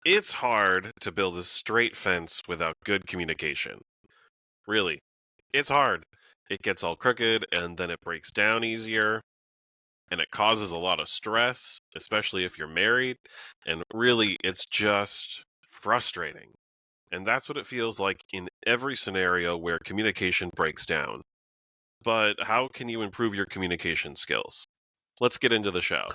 It's hard to build a straight fence without good communication. Really, it's hard. It gets all crooked and then it breaks down easier and it causes a lot of stress, especially if you're married. And really, it's just frustrating. And that's what it feels like in every scenario where communication breaks down. But how can you improve your communication skills? Let's get into the show.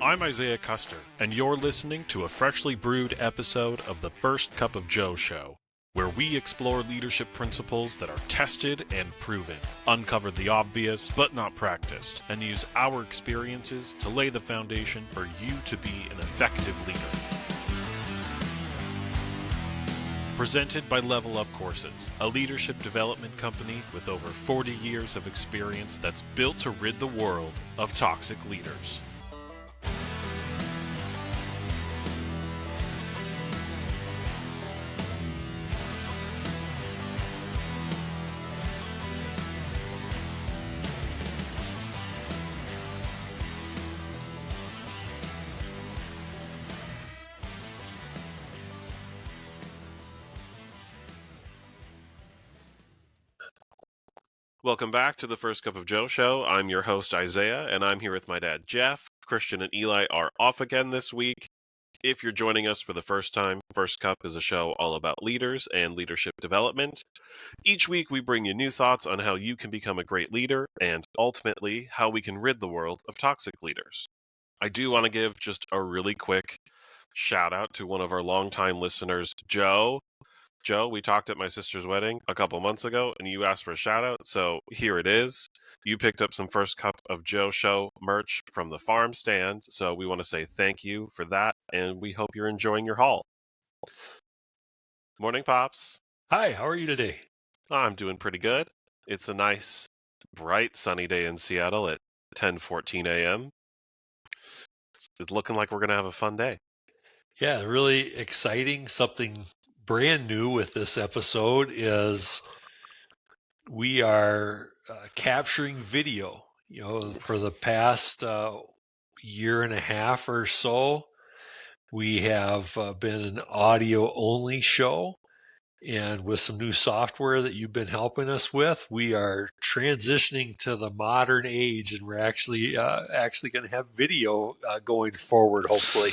I'm Isaiah Custer, and you're listening to a freshly brewed episode of the First Cup of Joe show, where we explore leadership principles that are tested and proven, uncover the obvious but not practiced, and use our experiences to lay the foundation for you to be an effective leader. Presented by Level Up Courses, a leadership development company with over 40 years of experience that's built to rid the world of toxic leaders. Welcome back to the First Cup of Joe show. I'm your host, Isaiah, and I'm here with my dad, Jeff. Christian and Eli are off again this week. If you're joining us for the first time, First Cup is a show all about leaders and leadership development. Each week, we bring you new thoughts on how you can become a great leader and, ultimately, how we can rid the world of toxic leaders. I do want to give just a really quick shout out to one of our longtime listeners, Joe. Joe, we talked at my sister's wedding a couple months ago, and you asked for a shout out, so here it is. You picked up some First Cup of Joe show merch from the farm stand, so we want to say thank you for that, and we hope you're enjoying your haul. Morning, Pops. Hi, how are you today? I'm doing pretty good. It's a nice, bright, sunny day in Seattle at 10:14 a.m. It's looking like we're going to have a fun day. Yeah, really exciting. Something brand new with this episode is we are capturing video. For the past year and a half or so, we have been an audio-only show. And with some new software that you've been helping us with, we are transitioning to the modern age, and we're actually going to have video going forward, hopefully.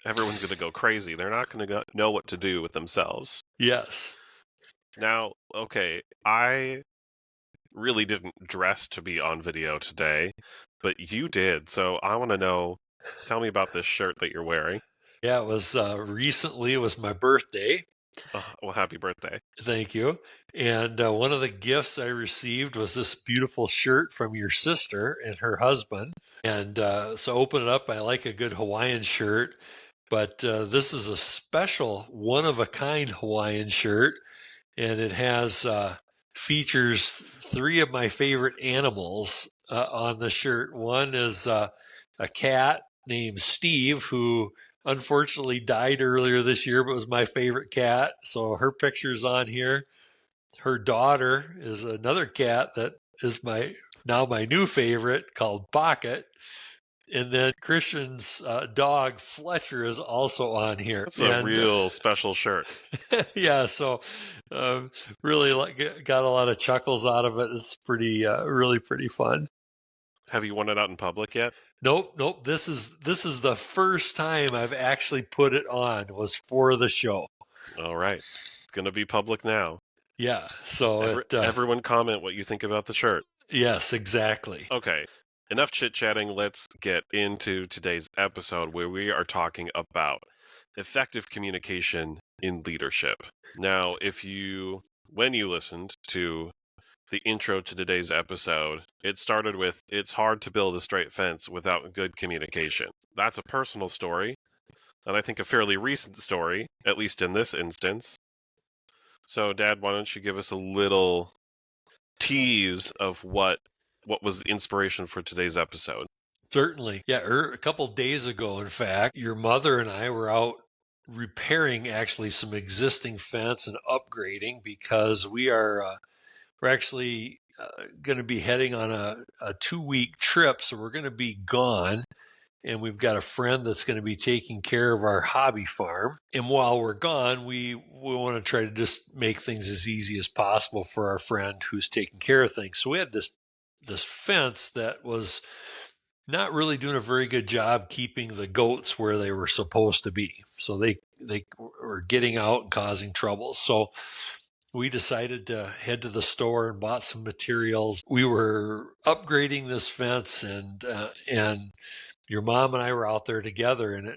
Everyone's going to go crazy. They're not going to know what to do with themselves. Yes. Now, okay, I really didn't dress to be on video today, but you did. So I want to know, tell me about this shirt that you're wearing. Yeah, it was recently. It was my birthday. Well, happy birthday. Thank you. And one of the gifts I received was this beautiful shirt from your sister and her husband. And so open it up. I like a good Hawaiian shirt, but this is a special one-of-a-kind Hawaiian shirt. And it has features three of my favorite animals on the shirt. One is a cat named Steve, who unfortunately died earlier this year, but was my favorite cat. So her picture's on here. Her daughter is another cat that is my new favorite, called Pocket. And then Christian's dog, Fletcher, is also on here. That's a real special shirt. Yeah, so really got a lot of chuckles out of it. It's really pretty fun. Have you worn it out in public yet? Nope. This is the first time I've actually put it on. Was for the show. All right, it's gonna be public now. Yeah. So everyone comment what you think about the shirt. Yes, exactly. Okay. Enough chit-chatting. Let's get into today's episode, where we are talking about effective communication in leadership. Now, when you listened to the intro to today's episode, it started with, it's hard to build a straight fence without good communication. That's a personal story, and I think a fairly recent story, at least in this instance. So, Dad, why don't you give us a little tease of what was the inspiration for today's episode? Certainly. Yeah, a couple days ago, in fact, your mother and I were out repairing actually some existing fence and upgrading, because we're actually going to be heading on a 2-week trip, so we're going to be gone. And we've got a friend that's going to be taking care of our hobby farm. And while we're gone, we want to try to just make things as easy as possible for our friend who's taking care of things. So we had this fence that was not really doing a very good job keeping the goats where they were supposed to be. So they were getting out and causing trouble. So we decided to head to the store and bought some materials. We were upgrading this fence, and your mom and I were out there together, and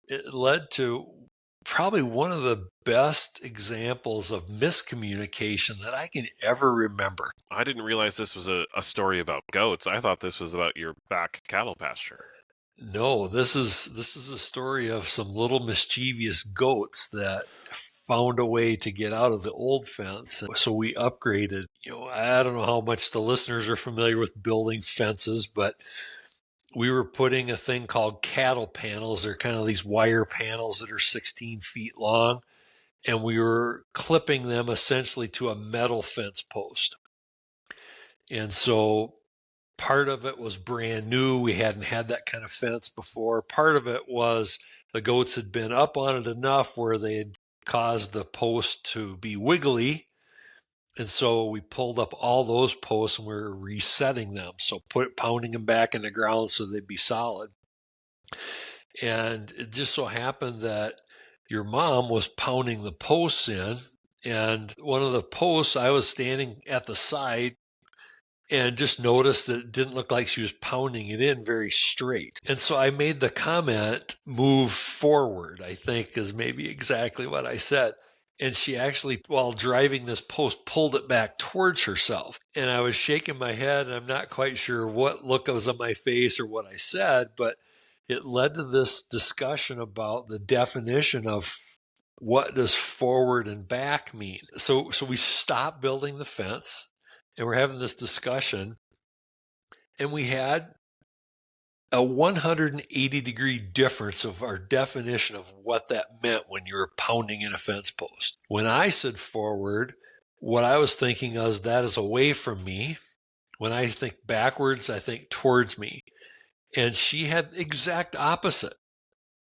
it led to probably one of the best examples of miscommunication that I can ever remember. I didn't realize this was a story about goats. I thought this was about your back cattle pasture. No, this is a story of some little mischievous goats that found a way to get out of the old fence. So we upgraded. I don't know how much the listeners are familiar with building fences, but we were putting a thing called cattle panels. They're kind of these wire panels that are 16 feet long. And we were clipping them essentially to a metal fence post. And so part of it was brand new. We hadn't had that kind of fence before. Part of it was the goats had been up on it enough where they had caused the post to be wiggly. And so we pulled up all those posts and we were resetting them. So pounding them back in the ground so they'd be solid. And it just so happened that your mom was pounding the posts in. And one of the posts, I was standing at the side and just noticed that it didn't look like she was pounding it in very straight. And so I made the comment, move forward, I think is maybe exactly what I said. And she actually, while driving this post, pulled it back towards herself. And I was shaking my head, and I'm not quite sure what look was on my face or what I said, but it led to this discussion about the definition of what does forward and back mean. So we stopped building the fence, and we're having this discussion, and we had a 180-degree difference of our definition of what that meant when you were pounding in a fence post. When I said forward, what I was thinking of that is away from me. When I think backwards, I think towards me. And she had the exact opposite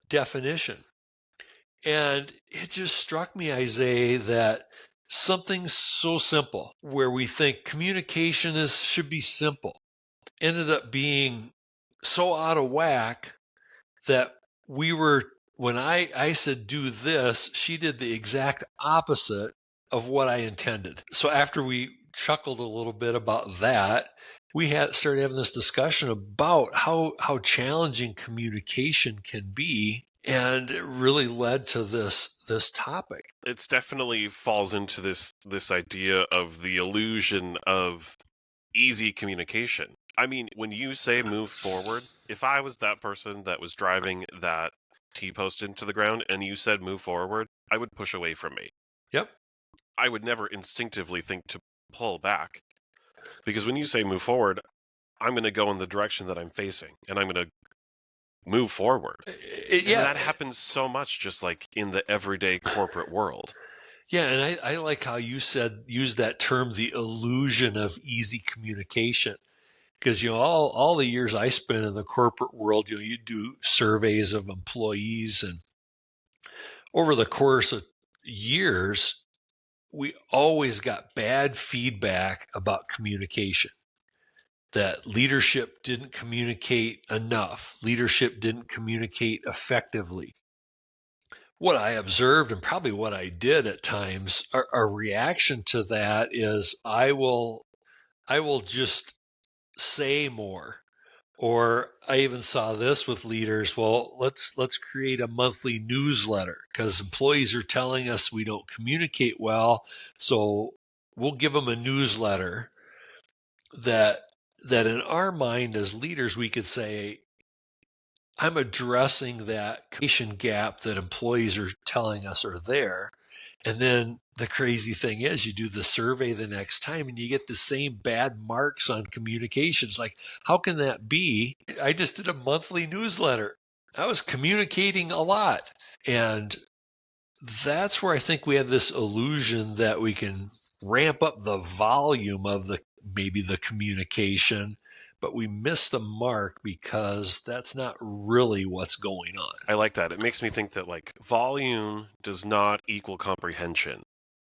definition. And it just struck me, Isaiah, that something so simple where we think communication should be simple ended up being so out of whack that when I said do this, she did the exact opposite of what I intended. So after we chuckled a little bit about that, we started having this discussion about how challenging communication can be. And it really led to this topic. It definitely falls into this idea of the illusion of easy communication. I mean, when you say move forward, if I was that person that was driving that T-post into the ground and you said move forward, I would push away from me. Yep. I would never instinctively think to pull back. Because when you say move forward, I'm going to go in the direction that I'm facing, and I'm going to move forward. And that happens so much just like in the everyday corporate world. Yeah, and I like how you use that term, the illusion of easy communication. Because all the years I spent in the corporate world, you do surveys of employees, and over the course of years, we always got bad feedback about communication. That leadership didn't communicate enough. Leadership didn't communicate effectively. What I observed, and probably what I did at times, a reaction to that is I will just say more. Or I even saw this with leaders. Well, let's create a monthly newsletter because employees are telling us we don't communicate well. So we'll give them a newsletter that in our mind as leaders, we could say, I'm addressing that communication gap that employees are telling us are there. And then the crazy thing is you do the survey the next time and you get the same bad marks on communications. Like, how can that be? I just did a monthly newsletter. I was communicating a lot. And that's where I think we have this illusion that we can ramp up the volume of maybe the communication, but we miss the mark because that's not really what's going on. I like that. It makes me think that like volume does not equal comprehension.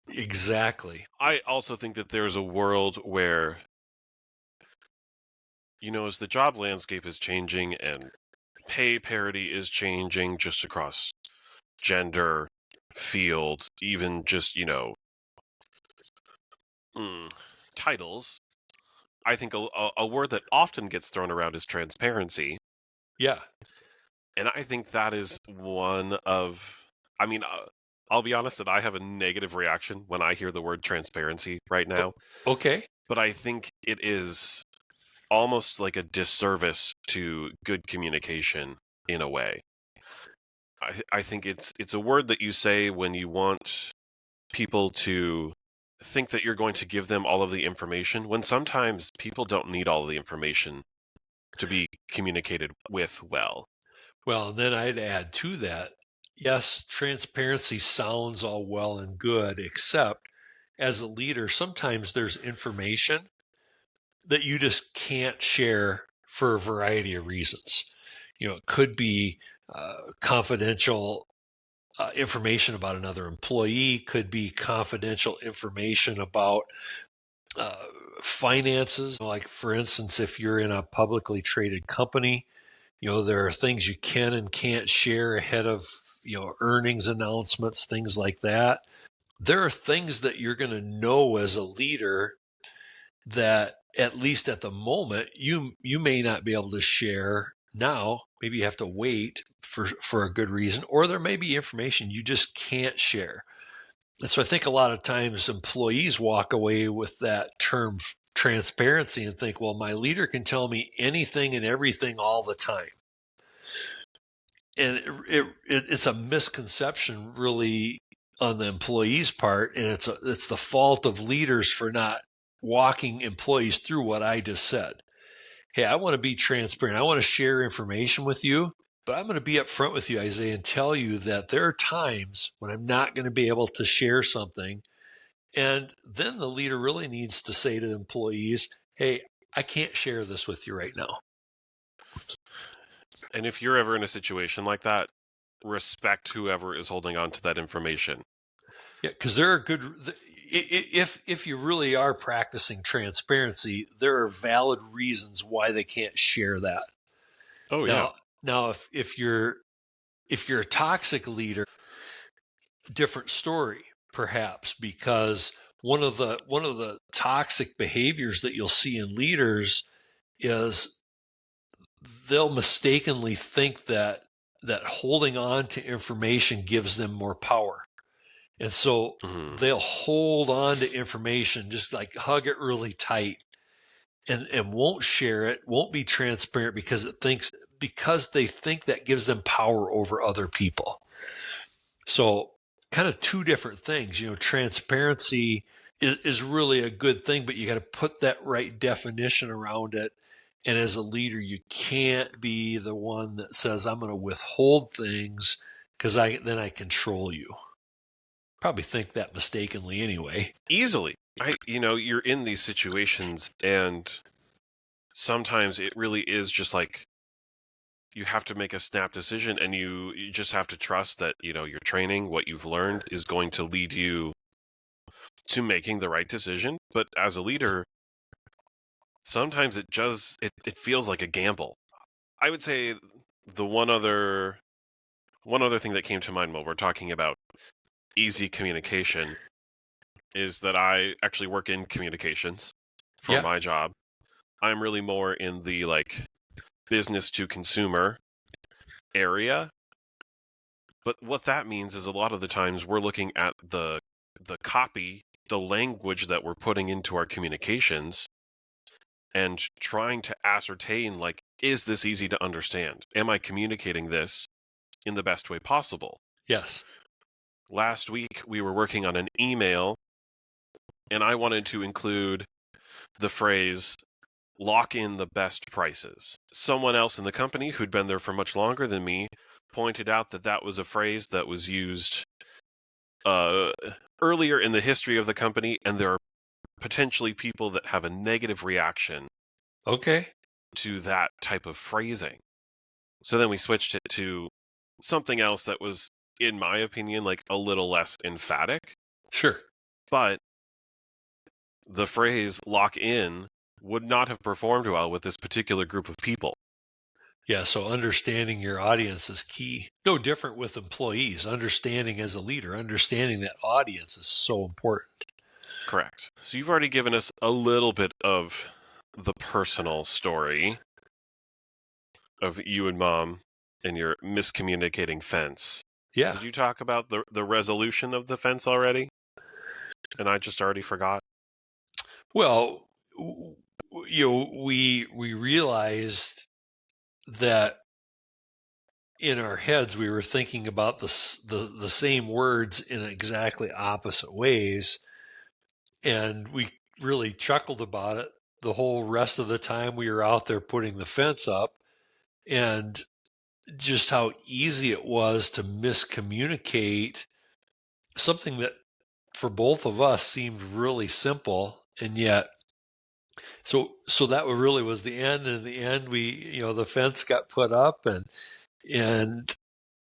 Exactly. I also think that there's a world where, as the job landscape is changing and pay parity is changing just across gender, field, even just, titles. I think a word that often gets thrown around is transparency. Yeah. And I think that is one of, I mean, I'll be honest that I have a negative reaction when I hear the word transparency right now. Okay. But I think it is almost like a disservice to good communication in a way. I think it's a word that you say when you want people to think that you're going to give them all of the information, when sometimes people don't need all of the information to be communicated with well. Well, then I'd add to that, yes, transparency sounds all well and good, except as a leader, sometimes there's information that you just can't share for a variety of reasons. It could be confidential information about another employee, could be confidential information about uh, finances. Like, for instance, if you're in a publicly traded company, there are things you can and can't share ahead of, earnings announcements, things like that. There are things that you're going to know as a leader that, at least at the moment, you may not be able to share now. Maybe you have to wait for a good reason, or there may be information you just can't share. And so I think a lot of times employees walk away with that term transparency and think, well, my leader can tell me anything and everything all the time. And it's a misconception, really, on the employee's part, and it's the fault of leaders for not walking employees through what I just said. Hey, I want to be transparent. I want to share information with you, but I'm going to be upfront with you, Isaiah, and tell you that there are times when I'm not going to be able to share something. And then the leader really needs to say to the employees, hey, I can't share this with you right now. And if you're ever in a situation like that, respect whoever is holding on to that information. Yeah, because there are good. If you really are practicing transparency, there are valid reasons why they can't share that. Oh yeah. Now, if you're a toxic leader, different story, perhaps, because one of the toxic behaviors that you'll see in leaders is they'll mistakenly think that holding on to information gives them more power. And so they'll hold on to information, just like hug it really tight, and won't share it, won't be transparent because they think that gives them power over other people. So kind of two different things. Transparency is really a good thing, but you got to put that right definition around it. And as a leader, you can't be the one that says, I'm going to withhold things because then I control you. Probably think that mistakenly anyway. Easily. You're in these situations, and sometimes it really is just like you have to make a snap decision, and you just have to trust that, your training, what you've learned, is going to lead you to making the right decision. But as a leader, sometimes it feels like a gamble. I would say the one other thing that came to mind while we're talking about easy communication is that I actually work in communications for my job. I'm really more in the business to consumer area. But what that means is a lot of the times we're looking at the copy, the language that we're putting into our communications, and trying to ascertain, is this easy to understand? Am I communicating this in the best way possible? Yes. Last week, we were working on an email, and I wanted to include the phrase, lock in the best prices. Someone else in the company who'd been there for much longer than me pointed out that that was a phrase that was used earlier in the history of the company, and there are potentially people that have a negative reaction Okay. to that type of phrasing. So then we switched it to something else that was, in my opinion, like a little less emphatic. Sure. But the phrase lock in would not have performed well with this particular group of people. Yeah, so understanding your audience is key. No different with employees. Understanding as a leader, understanding that audience is so important. Correct. So you've already given us a little bit of the personal story of you and Mom and your miscommunicating fence. Yeah. Did you talk about the resolution of the fence already? And I just already forgot. Well, we realized that in our heads we were thinking about the same words in exactly opposite ways, and we really chuckled about it the whole rest of the time we were out there putting the fence up, and just how easy it was to miscommunicate something that for both of us seemed really simple, and yet so that really was the end. And in the end, we the fence got put up, and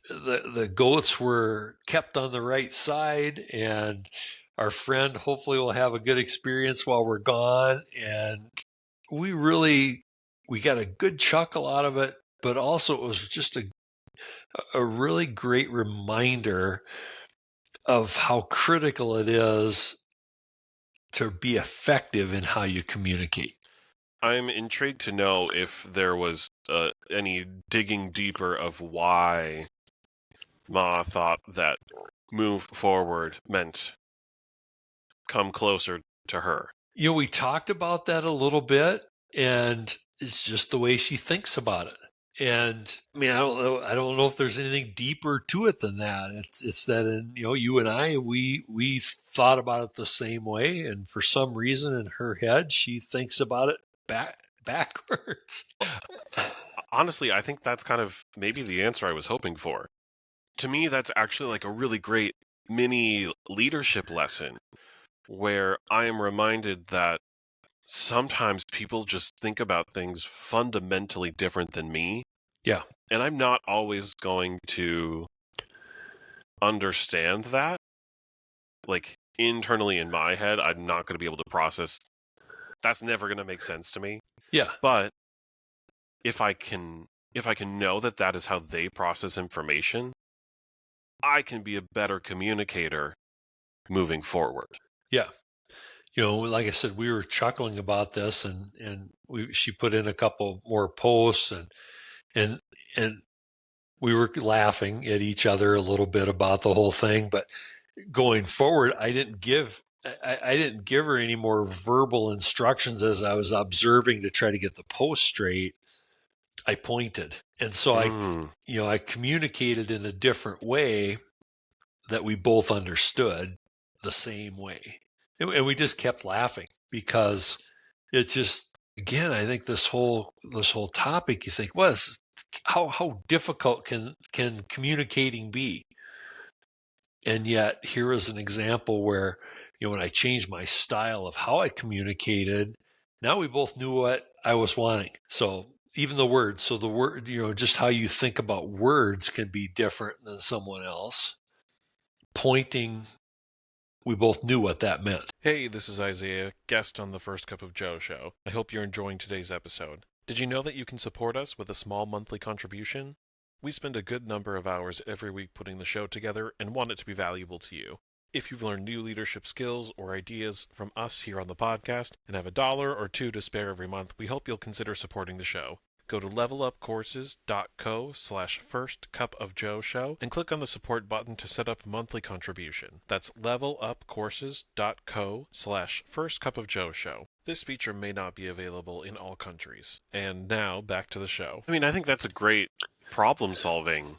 the goats were kept on the right side, and our friend hopefully will have a good experience while we're gone. And we got a good chuckle out of it, but also it was just a really great reminder of how critical it is to be effective in how you communicate. I'm intrigued to know if there was any digging deeper of why Ma thought that move forward meant come closer to her. We talked about that a little bit, and it's just the way she thinks about it. And I mean, I don't know if there's anything deeper to it than that. It's that, you and I, we thought about it the same way, and for some reason in her head, she thinks about it backwards. Honestly, I think that's kind of maybe the answer I was hoping for. To me, that's actually like a really great mini leadership lesson where I am reminded that sometimes people just think about things fundamentally different than me. Yeah. And I'm not always going to understand that. Like internally in my head, I'm not going to be able to process. That's never going to make sense to me. Yeah. But if I can know that that is how they process information, I can be a better communicator moving forward. Yeah. Like I said, we were chuckling about this, and she put in a couple more posts, and and we were laughing at each other a little bit about the whole thing. But going forward, I didn't give her any more verbal instructions as I was observing to try to get the post straight. I pointed, and so I communicated in a different way that we both understood the same way, and we just kept laughing because it just, again, I think this whole topic, you think, well, how difficult can communicating be? And yet here is an example where, when I changed my style of how I communicated, now we both knew what I was wanting. So even the word, just how you think about words can be different than someone else. Pointing, we both knew what that meant. Hey, this is Isaiah, guest on the First Cup of Joe show. I hope you're enjoying today's episode. Did you know that you can support us with a small monthly contribution? We spend a good number of hours every week putting the show together and want it to be valuable to you. If you've learned new leadership skills or ideas from us here on the podcast and have $1 or $2 to spare every month, we hope you'll consider supporting the show. Go to levelupcourses.co/firstcupofjoe and click on the support button to set up a monthly contribution. That's levelupcourses.co/firstcupofjoe. This feature may not be available in all countries. And now, back to the show. I mean, I think that's a great problem-solving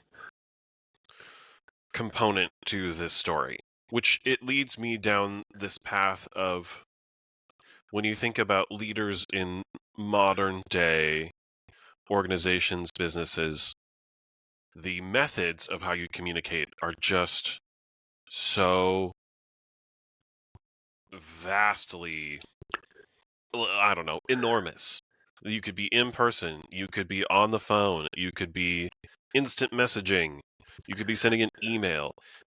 component to this story, which it leads me down this path of when you think about leaders in modern day organizations, businesses, the methods of how you communicate are just so vastly, I don't know, enormous. You could be in person, you could be on the phone, you could be instant messaging, you could be sending an email.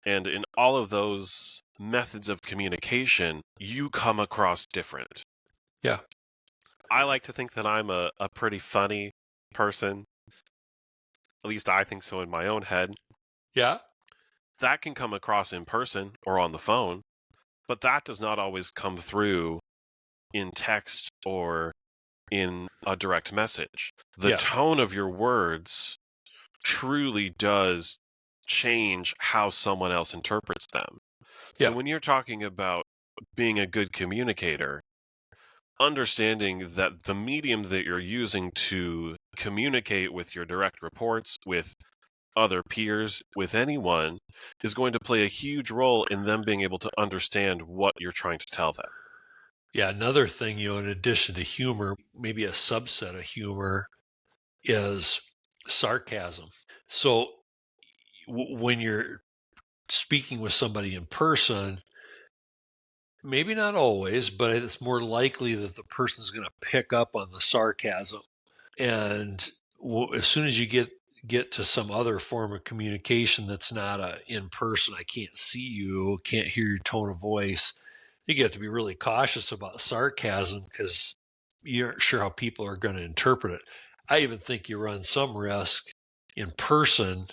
And in all of those methods of communication, you come across different. Yeah. I like to think that I'm a pretty funny person. At least I think so in my own head. Yeah. That can come across in person or on the phone, but that does not always come through in text or in a direct message. The Yeah. tone of your words truly does change how someone else interprets them. So Yeah. when you're talking about being a good communicator, understanding that the medium that you're using to communicate with your direct reports, with other peers, with anyone, is going to play a huge role in them being able to understand what you're trying to tell them. Yeah. Another thing, in addition to humor, maybe a subset of humor is sarcasm. So when you're speaking with somebody in person, maybe not always, but it's more likely that the person's going to pick up on the sarcasm. And as soon as you get to some other form of communication that's not in person, I can't see you, can't hear your tone of voice, you have to be really cautious about sarcasm because you aren't sure how people are going to interpret it. I even think you run some risk in person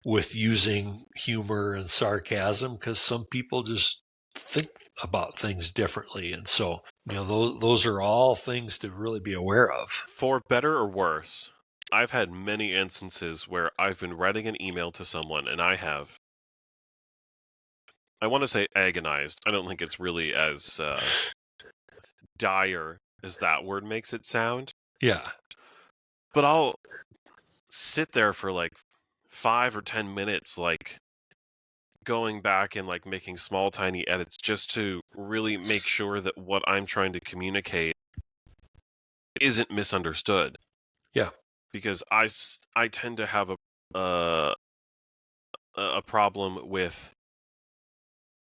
with using humor and sarcasm because some people just think about things differently. And so, those are all things to really be aware of. For better or worse, I've had many instances where I've been writing an email to someone and I want to say agonized. I don't think it's really as dire as that word makes it sound. Yeah. But I'll sit there for like 5 or 10 minutes, like going back and like making small, tiny edits just to really make sure that what I'm trying to communicate isn't misunderstood. Yeah. Because I tend to have a problem with,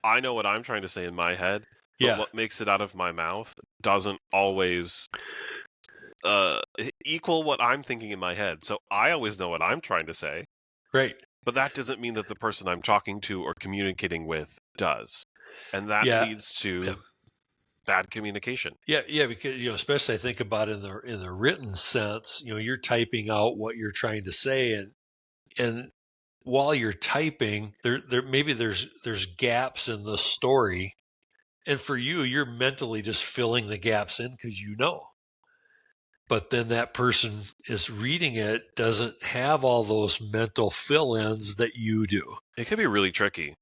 I know what I'm trying to say in my head, but Yeah. what makes it out of my mouth doesn't always equal what I'm thinking in my head. So I always know what I'm trying to say, Right. but that doesn't mean that the person I'm talking to or communicating with does. And that Yeah. leads to Yeah. bad communication. Yeah, because especially I think about in the written sense, you're typing out what you're trying to say, and while you're typing, there maybe there's gaps in the story, and for you, you're mentally just filling the gaps in because But then that person is reading it doesn't have all those mental fill-ins that you do. It can be really tricky.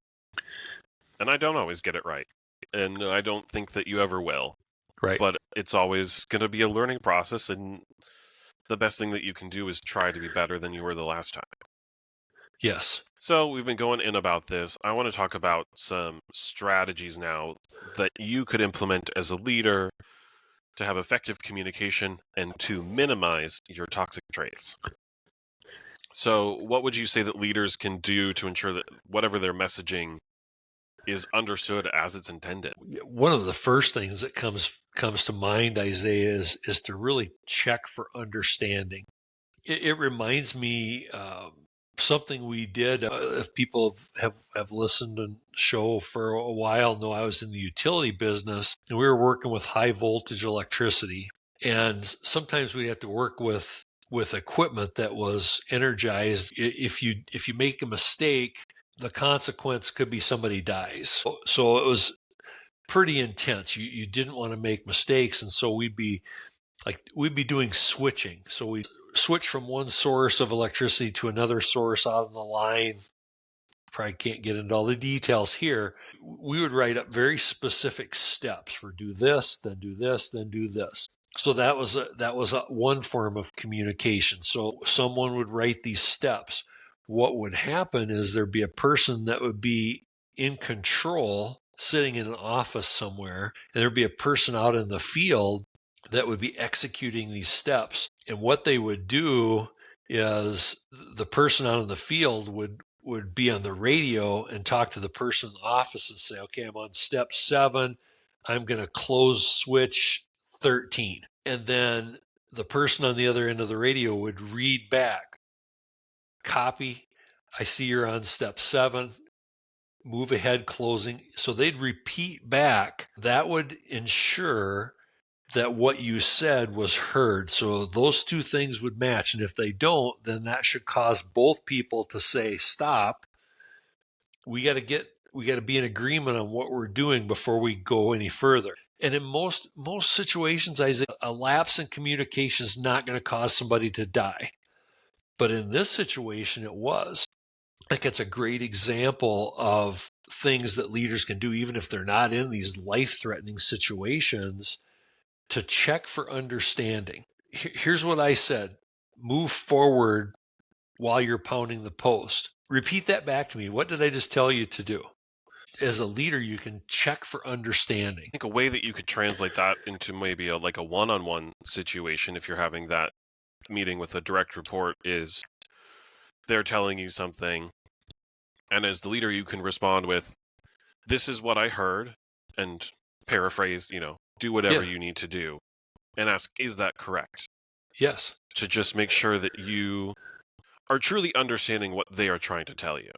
And I don't always get it right. And I don't think that you ever will. Right. But it's always going to be a learning process, and the best thing that you can do is try to be better than you were the last time. Yes. So we've been going in about this. I want to talk about some strategies now that you could implement as a leader to have effective communication and to minimize your toxic traits. So what would you say that leaders can do to ensure that whatever they're messaging is understood as it's intended? One of the first things that comes to mind, Isaiah, is to really check for understanding. It reminds me something we did. If people have listened and show for a while, know I was in the utility business, and we were working with high voltage electricity. And sometimes we have to work with equipment that was energized. If you make a mistake, the consequence could be somebody dies. So it was pretty intense. You didn't want to make mistakes, and so we'd be doing switching. So we switch from one source of electricity to another source out on the line. Probably can't get into all the details here. We would write up very specific steps for do this, then do this, then do this. So that was one form of communication. So someone would write these steps. What would happen is there'd be a person that would be in control sitting in an office somewhere, and there'd be a person out in the field that would be executing these steps. And what they would do is the person out in the field would would be on the radio and talk to the person in the office and say, okay, I'm on step 7. I'm going to close switch 13. And then the person on the other end of the radio would read back, copy, I see you're on step 7, move ahead, closing. So they'd repeat back. That would ensure that what you said was heard. So those two things would match. And if they don't, then that should cause both people to say, stop. We got to be in agreement on what we're doing before we go any further. And in most situations, Isaiah, a lapse in communication is not going to cause somebody to die. But in this situation, it was. I think it's a great example of things that leaders can do, even if they're not in these life-threatening situations, to check for understanding. Here's what I said. Move forward while you're pounding the post. Repeat that back to me. What did I just tell you to do? As a leader, you can check for understanding. I think a way that you could translate that into maybe a one-on-one situation, if you're having that meeting with a direct report, is they're telling you something, and as the leader, you can respond with, "This is what I heard," and paraphrase, do whatever you need to do, and ask, "Is that correct?" Yes. To just make sure that you are truly understanding what they are trying to tell you.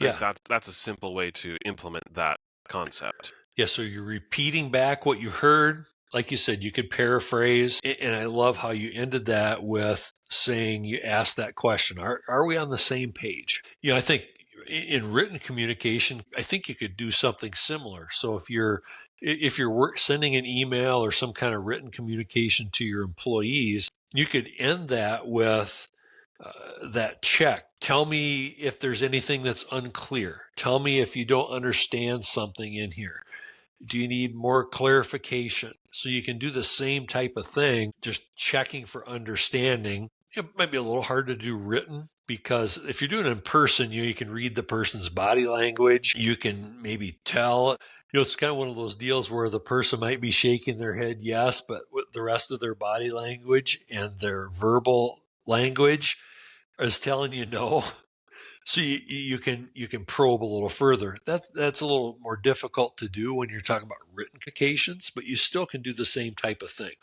Yeah. That's a simple way to implement that concept. Yeah, so you're repeating back what you heard. Like you said, you could paraphrase. And I love how you ended that with saying you asked that question. Are we on the same page? I think in written communication, I think you could do something similar. So if you're sending an email or some kind of written communication to your employees, you could end that with that check. Tell me if there's anything that's unclear. Tell me if you don't understand something in here. Do you need more clarification? So you can do the same type of thing, just checking for understanding. It might be a little hard to do written, because if you're doing it in person, you can read the person's body language. You can maybe tell. It's kind of one of those deals where the person might be shaking their head yes, but with the rest of their body language and their verbal language is telling you no. So you can probe a little further. That's a little more difficult to do when you're talking about written communications, but you still can do the same type of thing.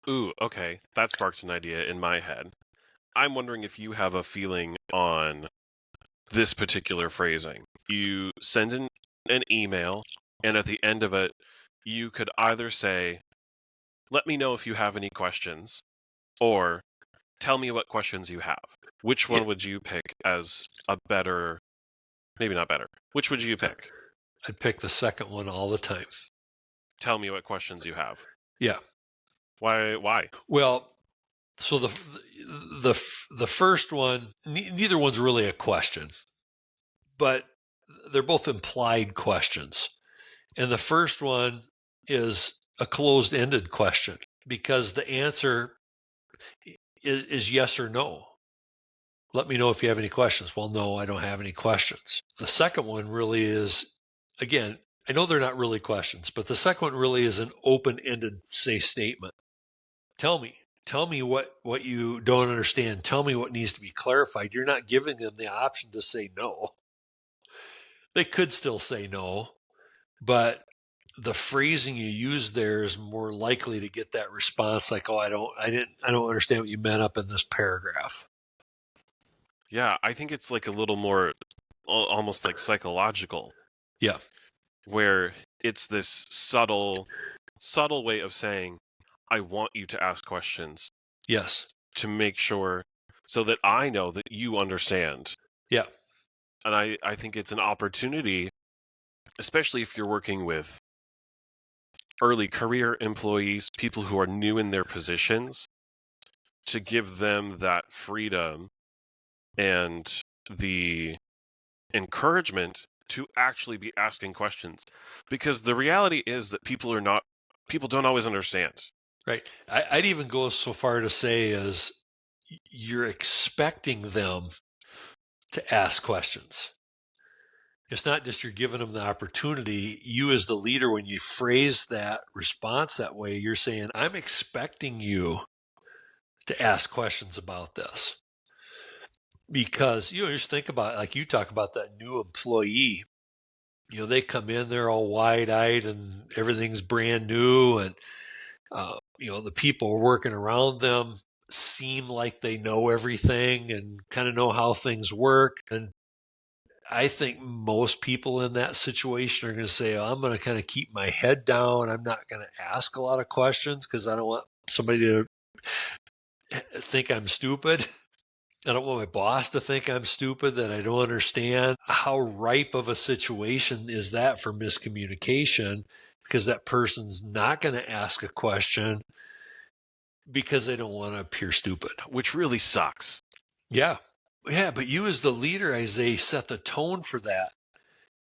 Ooh, okay. That sparked an idea in my head. I'm wondering if you have a feeling on this particular phrasing. You send an email, and at the end of it, you could either say, "Let me know if you have any questions," or "Tell me what questions you have." Which one would you pick as a better, maybe not better, which would you pick? I'd pick the second one all the time. Tell me what questions you have. Yeah. Why? Well, so the first one, neither one's really a question, but they're both implied questions. And the first one is a closed-ended question, because the answer is yes or no. Let me know if you have any questions. Well, no, I don't have any questions. The second one really is, again, I know they're not really questions, but the second one really is an open-ended statement. Tell me what you don't understand. Tell me what needs to be clarified. You're not giving them the option to say no. They could still say no, but the phrasing you use there is more likely to get that response like, "Oh, I don't understand what you meant up in this paragraph." Yeah, I think it's like a little more almost like psychological. Yeah. Where it's this subtle way of saying, "I want you to ask questions." Yes. To make sure, so that I know that you understand. Yeah. And I think it's an opportunity, especially if you're working with early career employees, people who are new in their positions, to give them that freedom and the encouragement to actually be asking questions. Because the reality is that people don't always understand. Right. I'd even go so far to say is you're expecting them to ask questions. It's not just you're giving them the opportunity. You as the leader, when you phrase that response that way, you're saying, I'm expecting you to ask questions about this. Because, just think about, like you talk about that new employee, they come in, they're all wide-eyed and everything's brand new. And, the people working around them seem like they know everything and kind of know how things work. And I think most people in that situation are going to say, oh, I'm going to kind of keep my head down. I'm not going to ask a lot of questions because I don't want somebody to think I'm stupid. I don't want my boss to think I'm stupid, that I don't understand. How ripe of a situation is that for miscommunication? Because that person's not going to ask a question because they don't want to appear stupid. Which really sucks. Yeah. Yeah, but you as the leader, Isaiah, set the tone for that.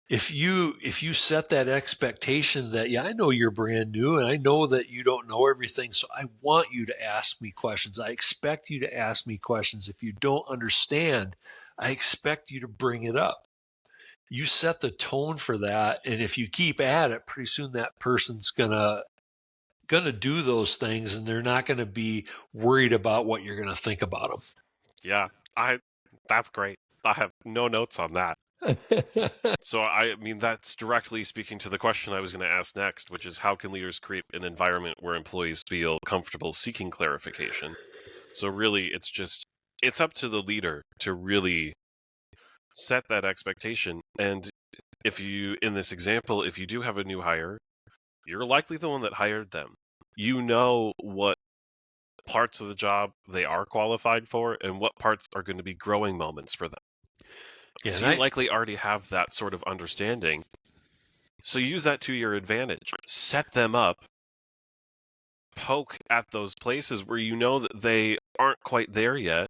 If you set that expectation that, yeah, I know you're brand new and I know that you don't know everything, so I want you to ask me questions. I expect you to ask me questions. If you don't understand, I expect you to bring it up. You set the tone for that, and if you keep at it, pretty soon that person's gonna do those things, and they're not gonna be worried about what you're gonna think about them. Yeah, that's great. I have no notes on that. So, I mean, that's directly speaking to the question I was going to ask next, which is how can leaders create an environment where employees feel comfortable seeking clarification? So, really, it's up to the leader to really set that expectation. And in this example, if you do have a new hire, you're likely the one that hired them. You know what parts of the job they are qualified for and what parts are going to be growing moments for them. Yeah, So you likely already have that sort of understanding. So use that to your advantage. Set them up. Poke at those places where you know that they aren't quite there yet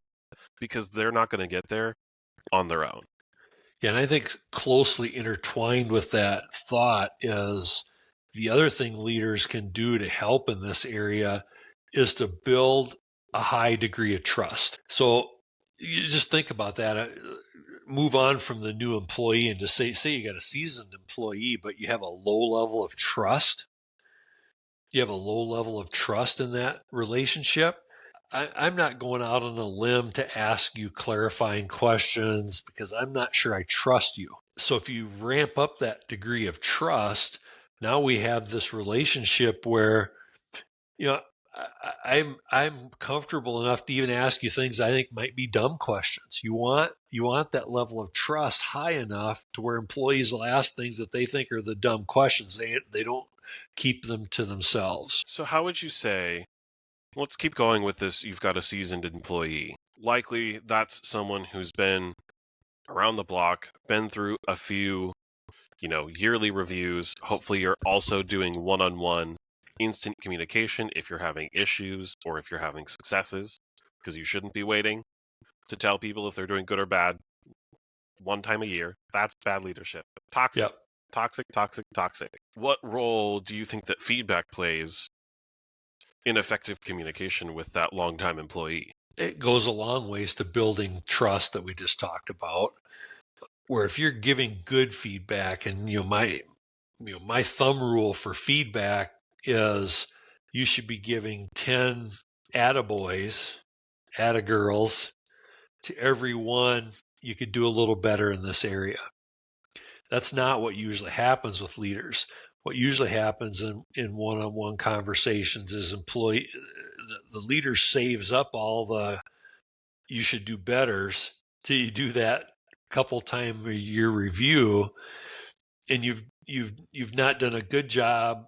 because they're not going to get there on their own. Yeah, and I think closely intertwined with that thought is the other thing leaders can do to help in this area is to build a high degree of trust. So you just think about that. Move on from the new employee and just say you got a seasoned employee, but you have a low level of trust. You have a low level of trust in that relationship. I'm not going out on a limb to ask you clarifying questions because I'm not sure I trust you. So if you ramp up that degree of trust, now we have this relationship where, I'm comfortable enough to even ask you things I think might be dumb questions. You want that level of trust high enough to where employees will ask things that they think are the dumb questions. They don't keep them to themselves. So how would you say, let's keep going with this, you've got a seasoned employee. Likely that's someone who's been around the block, been through a few, yearly reviews. Hopefully you're also doing one-on-one instant communication if you're having issues or if you're having successes, because you shouldn't be waiting to tell people if they're doing good or bad one time a year. That's bad leadership. Toxic. Yep. Toxic. What role do you think that feedback plays in effective communication with that longtime employee? It goes a long ways to building trust that we just talked about, where if you're giving good feedback, and my thumb rule for feedback is you should be giving 10 attaboys, attagirls to every one you could do a little better in this area. That's not what usually happens with leaders. What usually happens in one-on-one conversations is the leader saves up all the you should do betters till you do that couple time a year review, and you've not done a good job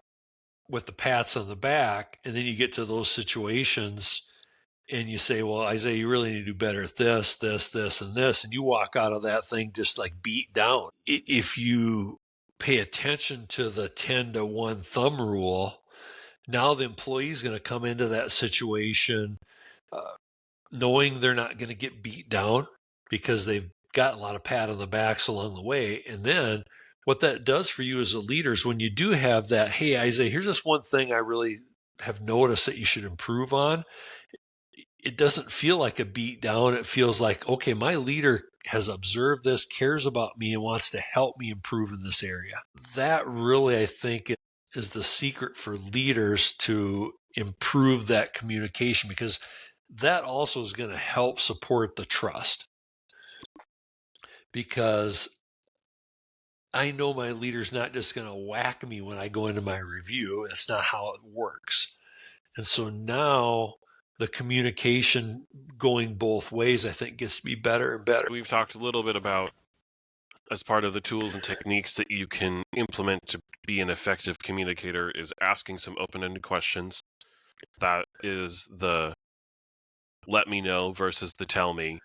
with the pats on the back, and then you get to those situations and you say, well, Isaiah, you really need to do better at this, and this, and you walk out of that thing just like beat down. If you pay attention to the 10-to-1 thumb rule, now the employee is going to come into that situation knowing they're not going to get beat down because they've got a lot of pat on the backs along the way. And then what that does for you as a leader is when you do have that, hey, Isaiah, here's this one thing I really have noticed that you should improve on. It doesn't feel like a beat down. It feels like, okay, my leader has observed this, cares about me, and wants to help me improve in this area. That really, I think, is the secret for leaders to improve that communication, because that also is going to help support the trust. because I know my leader's not just going to whack me when I go into my review. That's not how it works. And so now the communication going both ways, I think, gets to be better and better. We've talked a little bit about, as part of the tools and techniques that you can implement to be an effective communicator, is asking some open-ended questions. That is the let me know versus the tell me.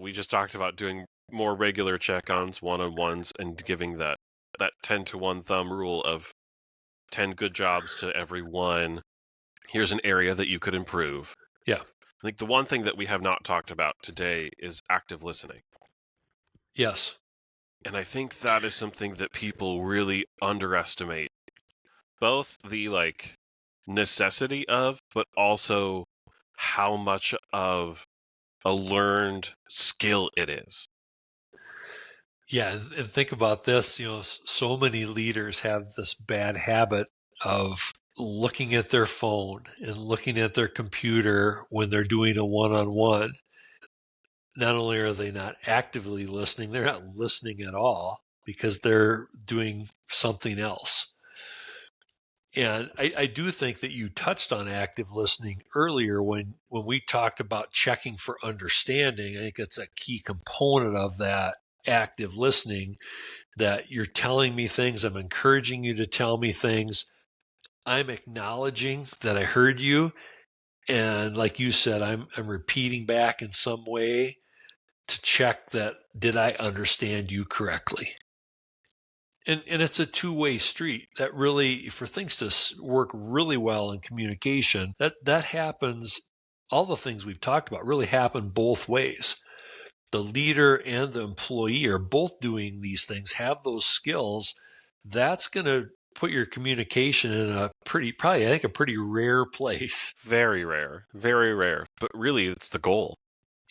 We just talked about doing more regular check-ons, one-on-ones, and giving that 10 to 1 thumb rule of 10 good jobs to every one. Here's an area that you could improve. Yeah. I think the one thing that we have not talked about today is active listening. Yes. And I think that is something that people really underestimate. Both the necessity of, but also how much of a learned skill it is. Yeah, and think about this, so many leaders have this bad habit of looking at their phone and looking at their computer when they're doing a one-on-one. Not only are they not actively listening, they're not listening at all because they're doing something else. And I do think that you touched on active listening earlier when we talked about checking for understanding. I think that's a key component of that active listening, that you're telling me things. I'm encouraging you to tell me things. I'm acknowledging that I heard you. And like you said, I'm repeating back in some way to check that, did I understand you correctly? And it's a two-way street. That really, for things to work really well in communication, that happens. All the things we've talked about really happen both ways. The leader and the employee are both doing these things, have those skills. That's going to put your communication in a pretty rare place. Very rare, but really it's the goal.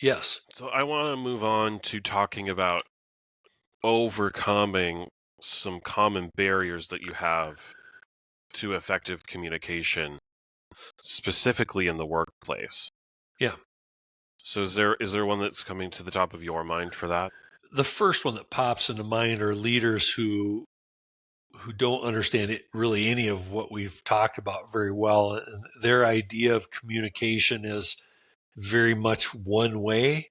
Yes. So I want to move on to talking about overcoming some common barriers that you have to effective communication, specifically in the workplace. Yeah. So is there one that's coming to the top of your mind for that? The first one that pops into mind are leaders who don't understand it, really any of what we've talked about very well. And their idea of communication is very much one way.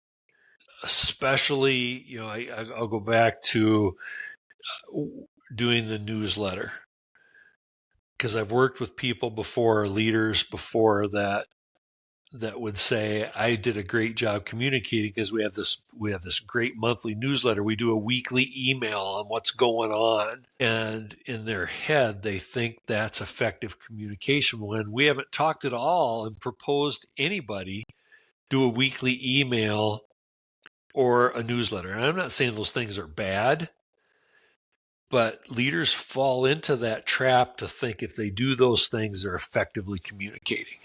Especially, I'll go back to doing the newsletter, because I've worked with people before, leaders before, that would say, I did a great job communicating because we have this great monthly newsletter. We do a weekly email on what's going on. And in their head, they think that's effective communication when we haven't talked at all and proposed anybody do a weekly email or a newsletter. And I'm not saying those things are bad, but leaders fall into that trap to think if they do those things, they're effectively communicating.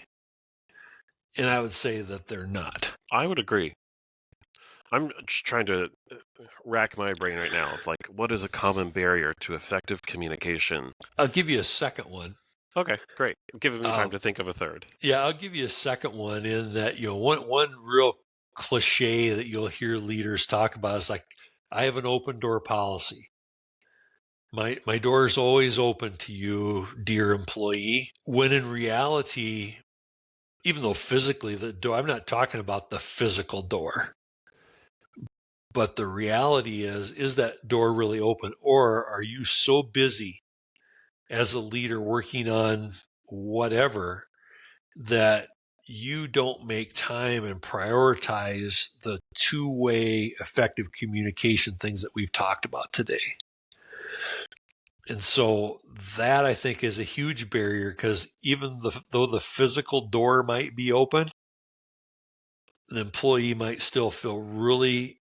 And I would say that they're not. I would agree. I'm just trying to rack my brain right now of what is a common barrier to effective communication? I'll give you a second one. Okay, great. Giving me time to think of a third. Yeah, I'll give you a second one in that, one real cliche that you'll hear leaders talk about is I have an open door policy. My door is always open to you, dear employee. When in reality, even though physically the door, I'm not talking about the physical door, but the reality is that door really open? Or are you so busy as a leader working on whatever that you don't make time and prioritize the two-way effective communication things that we've talked about today? And so that, I think, is a huge barrier, because even though the physical door might be open, the employee might still feel really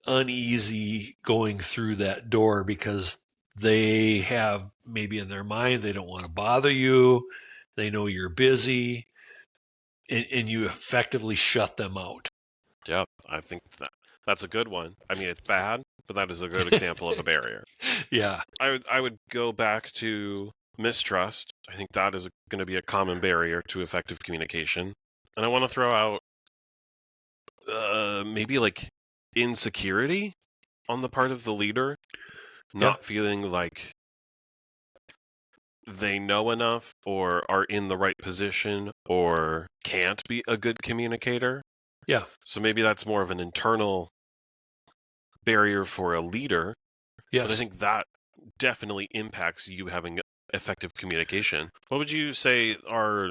uneasy going through that door because they have maybe in their mind they don't want to bother you. They know you're busy, and you effectively shut them out. Yeah, I think that's a good one. I mean, it's bad, but that is a good example of a barrier. Yeah. I would go back to mistrust. I think that is going to be a common barrier to effective communication. And I want to throw out maybe insecurity. on the part of the leader, not feeling like they know enough or are in the right position or can't be a good communicator. Yeah. So maybe that's more of an internal barrier for a leader. Yes. But I think that definitely impacts you having effective communication. What would you say are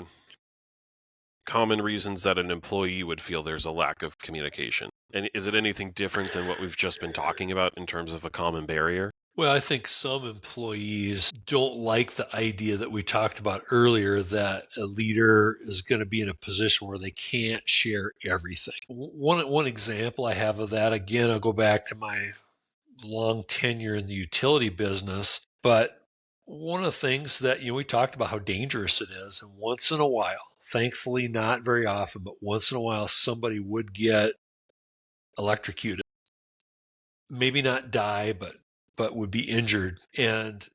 common reasons that an employee would feel there's a lack of communication? And is it anything different than what we've just been talking about in terms of a common barrier? Well, I think some employees don't like the idea that we talked about earlier that a leader is going to be in a position where they can't share everything. One example I have of that, again, I'll go back to my long tenure in the utility business, but one of the things that, we talked about how dangerous it is. And once in a while, thankfully not very often, but once in a while, somebody would get electrocuted. Maybe not die, but would be injured. And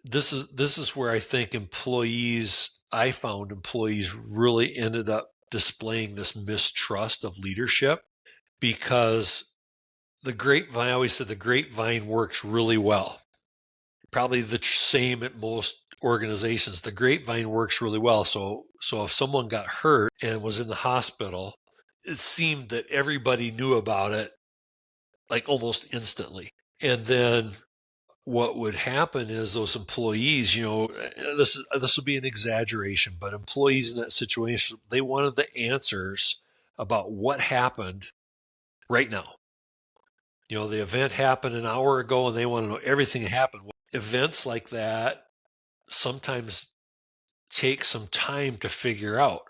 this is where I think I found employees really ended up displaying this mistrust of leadership, because I always said the grapevine works really well. Probably the same at most organizations. The grapevine works really well. So if someone got hurt and was in the hospital, it seemed that everybody knew about it like almost instantly. And then what would happen is those employees, this would be an exaggeration, but employees in that situation, they wanted the answers about what happened right now. The event happened an hour ago and they want to know everything that happened. Events like that sometimes take some time to figure out.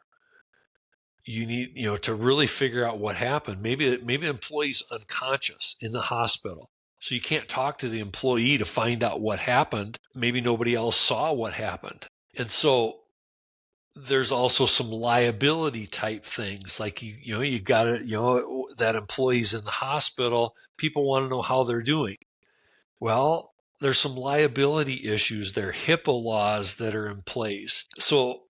You need, to really figure out what happened. Maybe the employee's unconscious in the hospital. So you can't talk to the employee to find out what happened. Maybe nobody else saw what happened. And so there's also some liability type things, like you got to, that employee's in the hospital. People want to know how they're doing. Well, there's some liability issues. There are HIPAA laws that are in place. So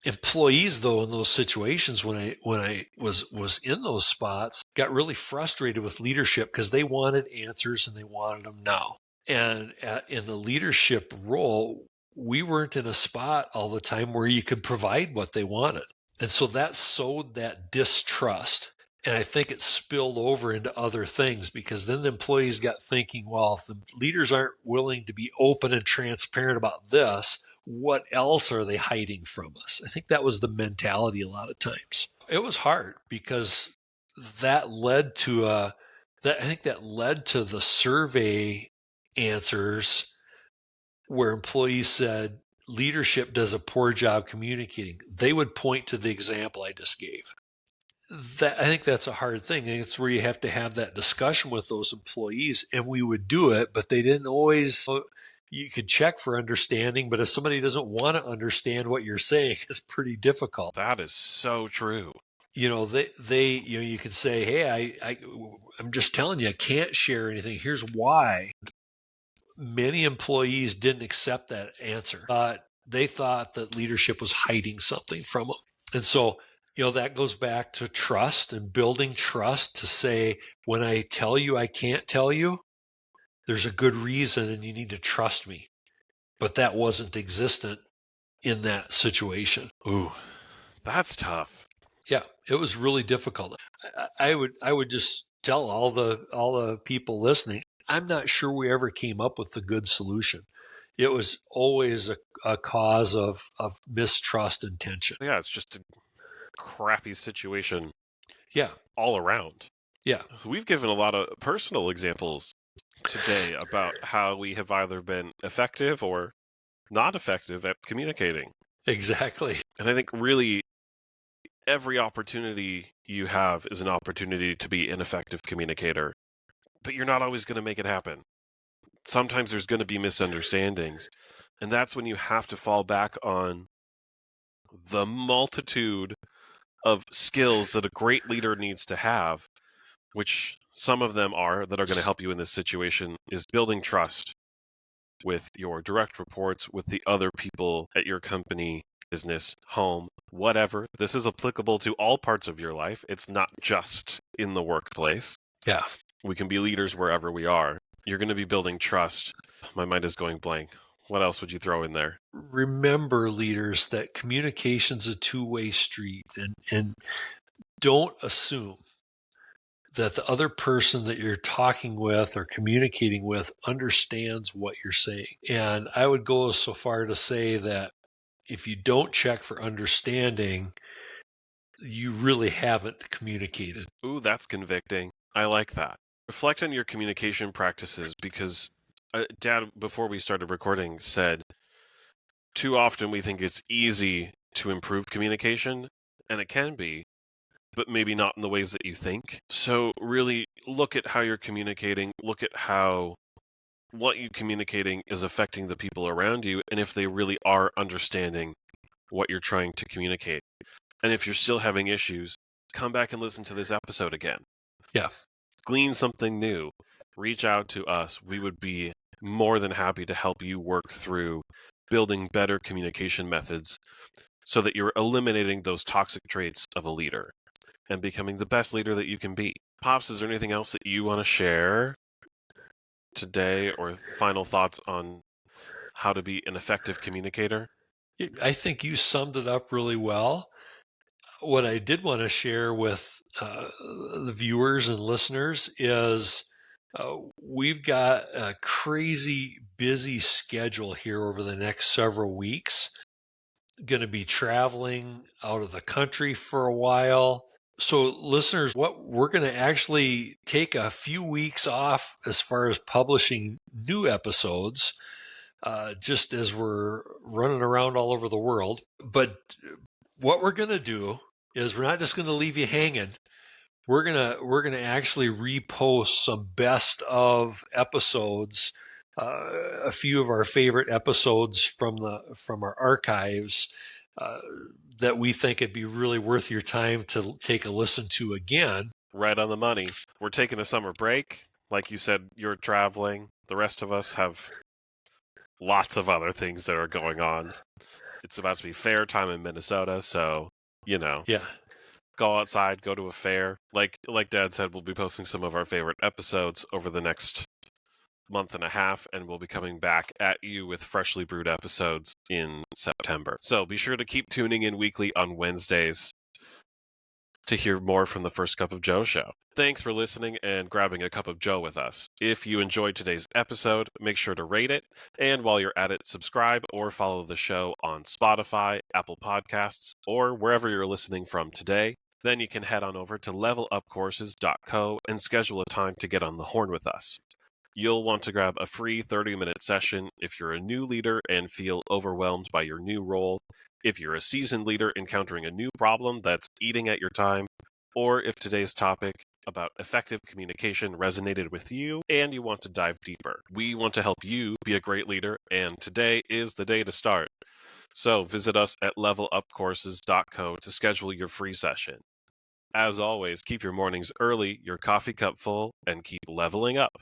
employees, though, in those situations, when I was in those spots, got really frustrated with leadership because they wanted answers and they wanted them now. And in the leadership role, we weren't in a spot all the time where you could provide what they wanted. And so that sowed that distrust. And I think it spilled over into other things, because then the employees got thinking, well, if the leaders aren't willing to be open and transparent about this, what else are they hiding from us? I think that was the mentality a lot of times. It was hard because that led to the survey answers where employees said leadership does a poor job communicating. They would point to the example I just gave. I think that's a hard thing. And it's where you have to have that discussion with those employees, and we would do it, but they didn't always. You could check for understanding, but if somebody doesn't want to understand what you're saying, it's pretty difficult. That is so true. You could say, hey, I'm just telling you, I can't share anything. Here's why. Many employees didn't accept that answer. They thought that leadership was hiding something from them. And so, that goes back to trust and building trust, to say, when I tell you I can't tell you, there's a good reason and you need to trust me. But that wasn't existent in that situation. Ooh, that's tough. Yeah, it was really difficult. I would just tell all the people listening, I'm not sure we ever came up with the good solution. It was always a cause of mistrust and tension. Yeah, it's just a crappy situation. Yeah. All around. Yeah. We've given a lot of personal examples today about how we have either been effective or not effective at communicating. Exactly. And I think really every opportunity you have is an opportunity to be an effective communicator. But you're not always going to make it happen. Sometimes there's going to be misunderstandings. And that's when you have to fall back on the multitude of skills that a great leader needs to have, which some of them that are going to help you in this situation, is building trust with your direct reports, with the other people at your company, business, home, whatever. This is applicable to all parts of your life. It's not just in the workplace. Yeah. We can be leaders wherever we are. You're going to be building trust. My mind is going blank. What else would you throw in there? Remember, leaders, that communication's a two-way street, and don't assume that the other person that you're talking with or communicating with understands what you're saying. And I would go so far to say that if you don't check for understanding, you really haven't communicated. Ooh, that's convicting. I like that. Reflect on your communication practices because Dad, before we started recording, said too often we think it's easy to improve communication, and it can be, but maybe not in the ways that you think. So really look at how you're communicating, look at how what you're communicating is affecting the people around you, and if they really are understanding what you're trying to communicate. And if you're still having issues, come back and listen to this episode again. Yeah. Glean something new. Reach out to us. We would be more than happy to help you work through building better communication methods so that you're eliminating those toxic traits of a leader and becoming the best leader that you can be. Pops, is there anything else that you want to share today or final thoughts on how to be an effective communicator? I think you summed it up really well. What I did want to share with the viewers and listeners is we've got a crazy busy schedule here over the next several weeks. Going to be traveling out of the country for a while. So, listeners, what we're going to actually take a few weeks off as far as publishing new episodes, just as we're running around all over the world. But what we're going to do is we're not just going to leave you hanging. We're gonna actually repost some best of episodes, a few of our favorite episodes from our archives that we think it'd be really worth your time to take a listen to again. Right on the money. We're taking a summer break. Like you said, you're traveling. The rest of us have lots of other things that are going on. It's about to be fair time in Minnesota, so, Yeah. go outside, go to a fair. Like Dad said, we'll be posting some of our favorite episodes over the next month and a half, and we'll be coming back at you with freshly brewed episodes in September. So be sure to keep tuning in weekly on Wednesdays to hear more from the First Cup of Joe show. Thanks for listening and grabbing a cup of Joe with us. If you enjoyed today's episode, make sure to rate it, and while you're at it, subscribe or follow the show on Spotify, Apple Podcasts, or wherever you're listening from today. Then you can head on over to levelupcourses.co and schedule a time to get on the horn with us. You'll want to grab a free 30-minute session if you're a new leader and feel overwhelmed by your new role, if you're a seasoned leader encountering a new problem that's eating at your time, or if today's topic about effective communication resonated with you and you want to dive deeper. We want to help you be a great leader, and today is the day to start. So visit us at levelupcourses.co to schedule your free session. As always, keep your mornings early, your coffee cup full, and keep leveling up.